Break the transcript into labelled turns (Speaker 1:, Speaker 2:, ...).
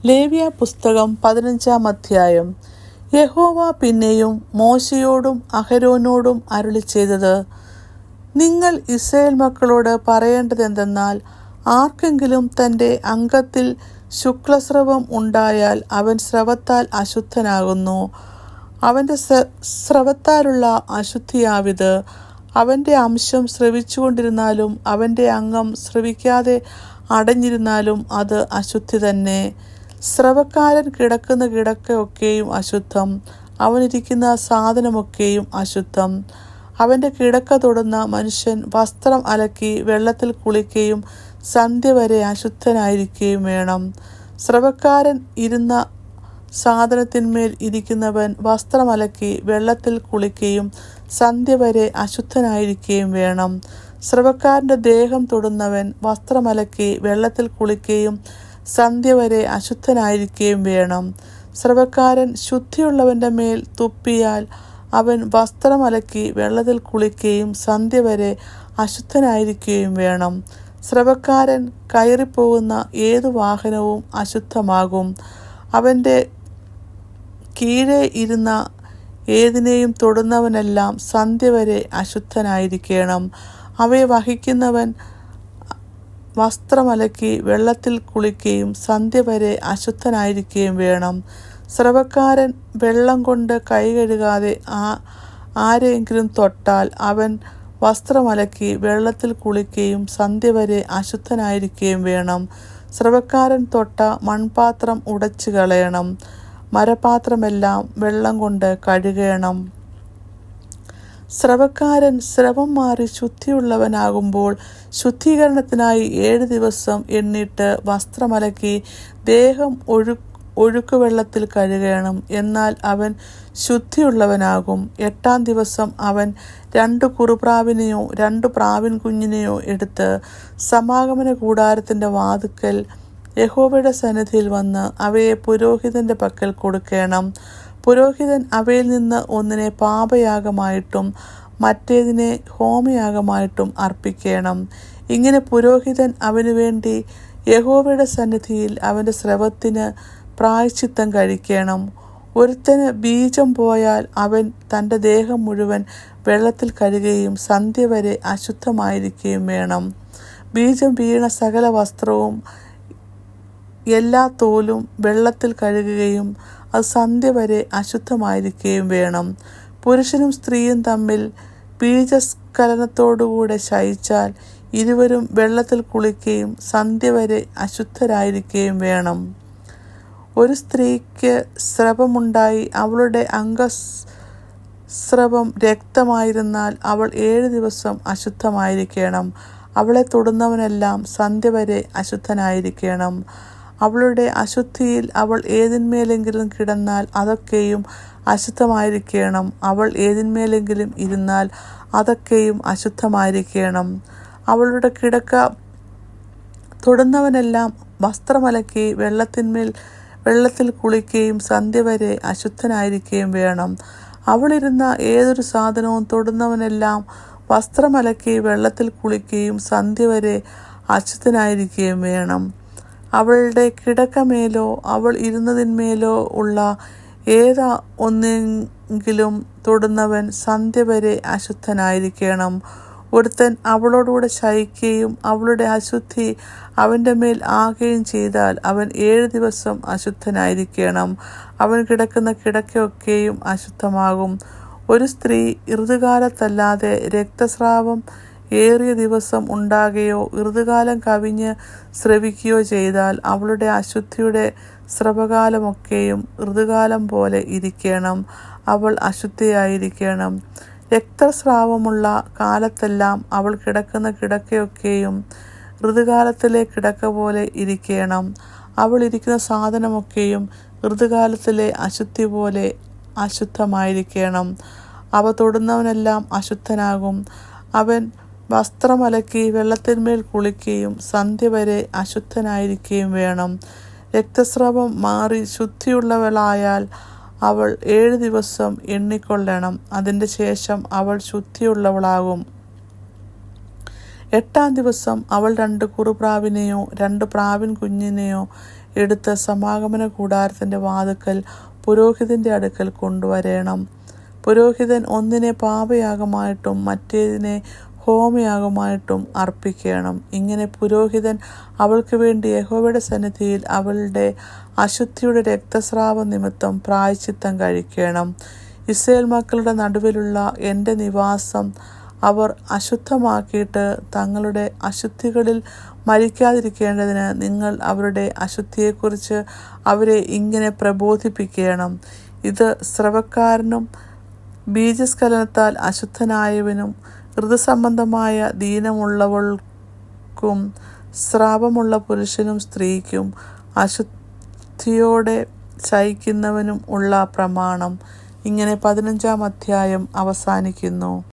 Speaker 1: ലേവ്യ പുസ്തകം 15-ാം അധ്യായം. യഹോവ പിന്നെയും മോശയോടും അഹരോനോടും അരുളിച്ചെയ്തത്, നിങ്ങൾ ഇസ്രായേൽ മക്കളോട് പറയേണ്ടതെന്തെന്നാൽ, ആർക്കെങ്കിലും തൻ്റെ അംഗത്തിൽ ശുക്ലസ്രവം ഉണ്ടായാൽ അവൻ സ്രവത്താൽ അശുദ്ധനാകുന്നു. അവൻ്റെ സ്രവത്താലുള്ള അശുദ്ധിയാവിത്. അവൻ്റെ അംശം സ്രവിച്ചുകൊണ്ടിരുന്നാലും അവൻ്റെ അംഗം സ്രവിക്കാതെ അടഞ്ഞിരുന്നാലും അത് അശുദ്ധി തന്നെ. സ്രവക്കാരൻ കിടക്കുന്ന കിടക്കയൊക്കെയും അശുദ്ധം, അവനിരിക്കുന്ന സാധനമൊക്കെയും അശുദ്ധം. അവൻ്റെ കിടക്ക തൊടുന്ന മനുഷ്യൻ വസ്ത്രം അലക്കി വെള്ളത്തിൽ കുളിക്കുകയും സന്ധ്യ വരെ അശുദ്ധനായിരിക്കുകയും വേണം. സ്രവക്കാരൻ ഇരുന്ന സാധനത്തിന്മേൽ ഇരിക്കുന്നവൻ വസ്ത്രം അലക്കി വെള്ളത്തിൽ കുളിക്കുകയും സന്ധ്യ വരെ അശുദ്ധനായിരിക്കുകയും വേണം. സ്രവക്കാരൻ്റെ ദേഹം തൊടുന്നവൻ വസ്ത്രമലക്കി വെള്ളത്തിൽ കുളിക്കുകയും സന്ധ്യ വരെ അശുദ്ധനായിരിക്കുകയും വേണം. സ്രവക്കാരൻ ശുദ്ധിയുള്ളവൻ്റെ മേൽ തുപ്പിയാൽ അവൻ വസ്ത്രമലക്കി വെള്ളത്തിൽ കുളിക്കുകയും സന്ധ്യ വരെ അശുദ്ധനായിരിക്കുകയും വേണം. സ്രവക്കാരൻ കയറിപ്പോകുന്ന ഏതു വാഹനവും അശുദ്ധമാകും. അവൻ്റെ കീഴെ ഇരുന്ന ഏതിനെയും തൊടുന്നവനെല്ലാം സന്ധ്യ വരെ അശുദ്ധനായിരിക്കണം. അവയെ വഹിക്കുന്നവൻ വസ്ത്രമലക്കി വെള്ളത്തിൽ കുളിക്കുകയും സന്ധ്യ വരെ അശുദ്ധനായിരിക്കുകയും വേണം. സ്രവക്കാരൻ വെള്ളം കൊണ്ട് കൈ കഴുകാതെ ആരെയെങ്കിലും തൊട്ടാൽ അവൻ വസ്ത്രമലക്കി വെള്ളത്തിൽ കുളിക്കുകയും സന്ധ്യ വരെ അശുദ്ധനായിരിക്കുകയും വേണം. സ്രവക്കാരൻ തൊട്ട മൺപാത്രം ഉടച്ചു കളയണം. മരപാത്രമെല്ലാം വെള്ളം കൊണ്ട് കഴുകണം. സ്രവക്കാരൻ സ്രവം മാറി ശുദ്ധിയുള്ളവനാകുമ്പോൾ ശുദ്ധീകരണത്തിനായി 7 ദിവസം എണ്ണിട്ട് വസ്ത്രമലക്കി ദേഹം ഒഴുക്കുവെള്ളത്തിൽ കഴുകണം. എന്നാൽ അവൻ ശുദ്ധിയുള്ളവനാകും. 8-ാം ദിവസം അവൻ 2 കുറുപ്രാവിനെയോ 2 പ്രാവിൻ കുഞ്ഞിനെയോ എടുത്ത് സമാഗമന കൂടാരത്തിൻ്റെ വാതിൽക്കൽ യഹോവയുടെ സന്നിധിയിൽ വന്ന് അവയെ പുരോഹിതൻ്റെ പക്കൽ കൊടുക്കണം. പുരോഹിതൻ അവയിൽ നിന്ന് ഒന്നിനെ പാപയാഗമായിട്ടും മറ്റേതിനെ ഹോമയാഗമായിട്ടും അർപ്പിക്കണം. ഇങ്ങനെ പുരോഹിതൻ അവനു വേണ്ടി യഹോവയുടെ സന്നിധിയിൽ അവൻ്റെ സ്രവത്തിന് പ്രായശ്ചിത്തം കഴിക്കണം. ഒരുത്തന് ബീജം പോയാൽ അവൻ തൻ്റെ ദേഹം മുഴുവൻ വെള്ളത്തിൽ കഴുകുകയും സന്ധ്യ വരെ അശുദ്ധമായിരിക്കുകയും വേണം. ബീജം വീണ സകല വസ്ത്രവും എല്ലാ തോലും വെള്ളത്തിൽ കഴുകുകയും അത് സന്ധ്യ വരെ അശുദ്ധമായിരിക്കുകയും വേണം. പുരുഷനും സ്ത്രീയും തമ്മിൽ ബീജസ്ഖലനത്തോടുകൂടെ ശയിച്ചാൽ ഇരുവരും വെള്ളത്തിൽ കുളിക്കുകയും സന്ധ്യ വരെ അശുദ്ധരായിരിക്കുകയും വേണം. ഒരു സ്ത്രീക്ക് സ്രവമുണ്ടായി അവളുടെ അംഗസ്രവം രക്തമായിരുന്നാൽ അവൾ 7 ദിവസം അശുദ്ധമായിരിക്കണം. അവളെ തൊടുന്നവനെല്ലാം സന്ധ്യ വരെ അശുദ്ധനായിരിക്കണം. അവളുടെ അശുദ്ധിയിൽ അവൾ ഏതിന്മേലെങ്കിലും കിടന്നാൽ അതൊക്കെയും അശുദ്ധമായിരിക്കണം. അവൾ ഏതിന്മേലെങ്കിലും ഇരുന്നാൽ അതൊക്കെയും അശുദ്ധമായിരിക്കണം. അവളുടെ കിടക്ക തൊടുന്നവനെല്ലാം വസ്ത്രമലക്കി വെള്ളത്തിൽ കുളിക്കുകയും സന്ധ്യ വരെ അശുദ്ധനായിരിക്കുകയും വേണം. അവളിരുന്ന ഏതൊരു സാധനവും തൊടുന്നവനെല്ലാം വസ്ത്രമലക്കി വെള്ളത്തിൽ കുളിക്കുകയും സന്ധ്യ വരെ അശുദ്ധനായിരിക്കുകയും വേണം. അവളുടെ കിടക്കമേലോ അവൾ ഇരുന്നതിന്മേലോ ഉള്ള ഒന്നെങ്കിലും തൊടുന്നവൻ സന്ധ്യ വരെ അശുദ്ധനായിരിക്കണം. ഒരുത്തൻ അവളോടുകൂടെ ശയിക്കുകയും അവളുടെ അശുദ്ധി അവൻ്റെ മേൽ ആകുകയും ചെയ്താൽ അവൻ 7 ദിവസം അശുദ്ധനായിരിക്കണം. അവൻ കിടക്കുന്ന കിടക്കയൊക്കെയും അശുദ്ധമാകും. ഒരു സ്ത്രീ ഋതുകാലത്തല്ലാതെ രക്തസ്രാവം ഏറിയ ദിവസം ഉണ്ടാകുകയോ ഋതുകാലം കവിഞ്ഞ് സ്രവിക്കുകയോ ചെയ്താൽ അവളുടെ അശുദ്ധിയുടെ സ്രവകാലമൊക്കെയും ഋതുകാലം പോലെ ഇരിക്കണം. അവൾ അശുദ്ധയായിരിക്കണം. രക്തസ്രാവമുള്ള കാലത്തെല്ലാം അവൾ കിടക്കുന്ന കിടക്കയൊക്കെയും ഋതുകാലത്തിലെ കിടക്ക പോലെ ഇരിക്കണം. അവൾ ഇരിക്കുന്ന സാധനമൊക്കെയും ഋതുകാലത്തിലെ അശുദ്ധി പോലെ അശുദ്ധമായിരിക്കണം. അവ തൊടുന്നവനെല്ലാം അശുദ്ധനാകും. അവൻ വസ്ത്രമലക്കി വെള്ളത്തിന്മേൽ കുളിക്കുകയും സന്ധ്യ വരെ അശുദ്ധനായിരിക്കുകയും വേണം. രക്തസ്രാവം മാറി ശുദ്ധിയുള്ളവളായാൽ അവൾ 7 ദിവസം എണ്ണിക്കൊള്ളണം. അതിൻ്റെ ശേഷം അവൾ ശുദ്ധിയുള്ളവളാകും. 8-ാം ദിവസം അവൾ 2 കുറുപ്രാവിനെയോ 2 പ്രാവിൻ കുഞ്ഞിനെയോ എടുത്ത് സമാഗമന കൂടാരത്തിൻ്റെ വാതിൽക്കൽ പുരോഹിതൻ്റെ അടുക്കൽ കൊണ്ടുവരേണം. പുരോഹിതൻ ഒന്നിനെ പാപയാഗമായിട്ടും മറ്റേതിനെ ഹോമയാഗമായിട്ടും അർപ്പിക്കണം. ഇങ്ങനെ പുരോഹിതൻ അവൾക്ക് വേണ്ടി യഹോവയുടെ സന്നിധിയിൽ അവളുടെ അശുദ്ധിയുടെ രക്തസ്രാവ നിമിത്തം പ്രായശ്ചിത്തം കഴിക്കണം. ഇസ്രായേൽ മക്കളുടെ നടുവിലുള്ള എൻ്റെ നിവാസം അവർ അശുദ്ധമാക്കിയിട്ട് തങ്ങളുടെ അശുദ്ധികളിൽ മരിക്കാതിരിക്കേണ്ടതിന് നിങ്ങൾ അവരുടെ അശുദ്ധിയെക്കുറിച്ച് അവരെ ഇങ്ങനെ പ്രബോധിപ്പിക്കണം. ഇത് സ്രവക്കാരനും ബീജസ്ഖലനത്താൽ അശുദ്ധനായവനും ഋതുസംബന്ധമായ ദീനമുള്ളവൾക്കും സ്രാവമുള്ള പുരുഷനും സ്ത്രീക്കും അശുദ്ധിയോടെ ശയിക്കുന്നവനും ഉള്ള പ്രമാണം. ഇങ്ങനെ 15-ാം അധ്യായം അവസാനിക്കുന്നു.